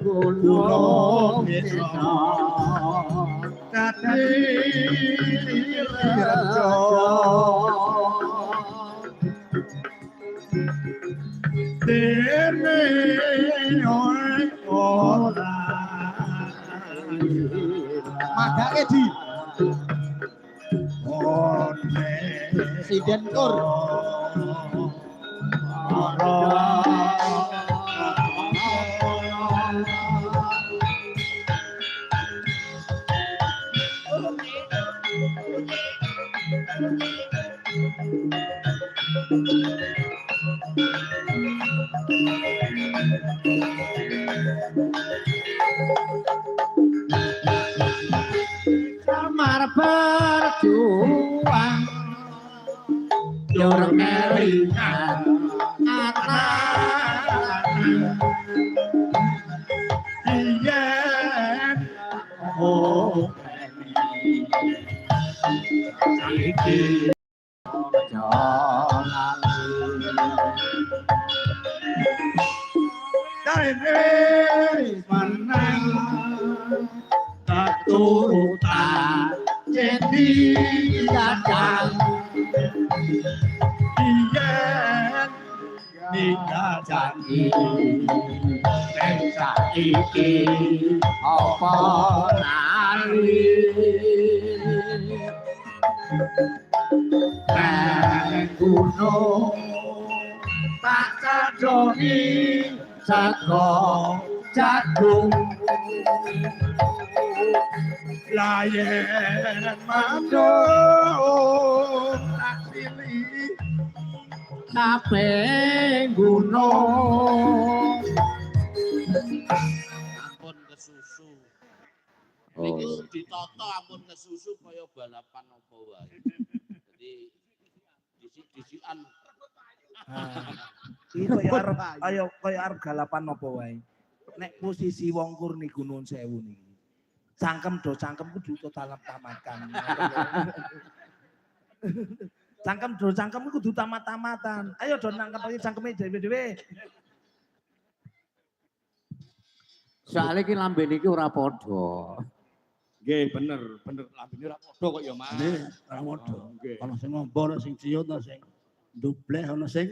Gunung desa dadi rejo dene ora magake di Presiden Kur Kamar berjuang Yor kelingan anak Yen oh iki jalan Dene menang keturutan jadi dadang Yen nikah janji saiki apa lali nang gunung tak sadoni saka jagung layen mandung tak pilih kabeh gunung ampun kesusu. Niku ditata ampun kesusu kaya balapan apa wae. Jadi disik-disikan. Iki kaya arep galapan apa wae. Nek posisi wong kur niku nuwun sewu niki. Cangkem kudu total tamatkan. Cangkem kudu tamat-tamatan. Ayo do nangkep cangkeme dhewe-dhewe. Soale iki lambene iki ora padha. Nggih, bener lambene ora padha kok ya, Mas. Nggih, ora padha. Ana sing ngombo, ana sing ciut, ana sing dubleh, ana sing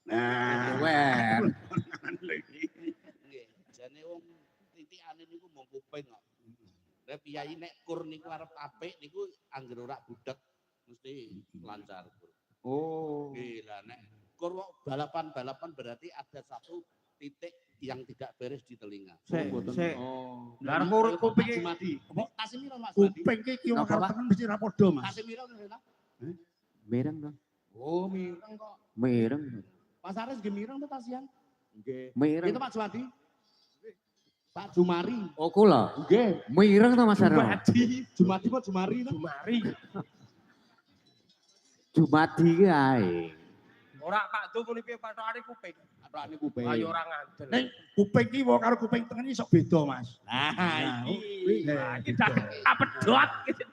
Nah, wen. Nggih, jane wong titikane niku mung kuping kok. Lah piyai nek kur niku arep apik niku anggere ora budhek mesti lancar. Oh. Nggih, lah nek kur balapan-balapan berarti ada satu titik yang tidak beres di telinga. Oh. Lah kur kuping mati. Kasimiro Mas. kuping iki kiwa karo tengen mesti ra padha, Mas. Kasimiro Mas. Mireng to. Oh, mireng kok. Mireng. Mas Aris nggih mireng to Tasian? Nggih. Mireng. Itu Pak Juwadi. Pak Jumari. Oh kula. Nggih. Mireng to Mas Arno. Jumadi apa Jumari to? Jumadi ki ae. Ora Pak Du muni piye patokane kuping. Patokane kuping. Ayo ora ngandel. Ning kuping iki wae karo kuping tengen iso beda, Mas. Nah, iki. Iki dak apedhot.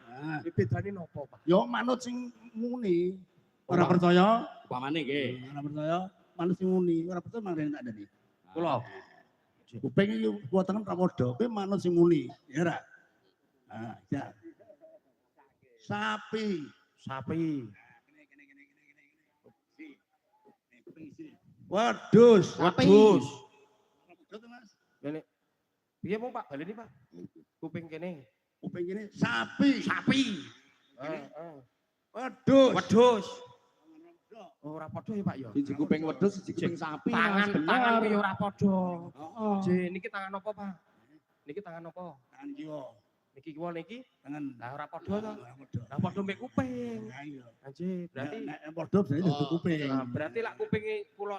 Nah, Bedane nopo, Pak? yo manut sing muni. Ora percaya? Upamane nggih. Ora percaya, manut sing muni. Ora percaya mangkene tak ada nih. Kula. Kuping iki kuwi tengen ra padha, kowe manut sing muni, ya ora? Nah, ya. Sapi. Wedhus. Ngene. Piye mau Pak? Baleni Pak. Kuping kene. Kuping kene sapi. Heeh. Wedhus. Oh, ora padha ya Pak ya. Siji kuping wedhus, siji kuping sapi. Tangan kuwi ora padha. Heeh. Je niki tangan apa Pak? Niki tangan apa? Tangan kiwa. Niki kiwa niki. Tangan. Lah ora padha to. Ora padha. Lah padha mbek kuping. Nah iya. Anjir, berarti Nek padha berarti dudu kuping. berarti lak kupinge kula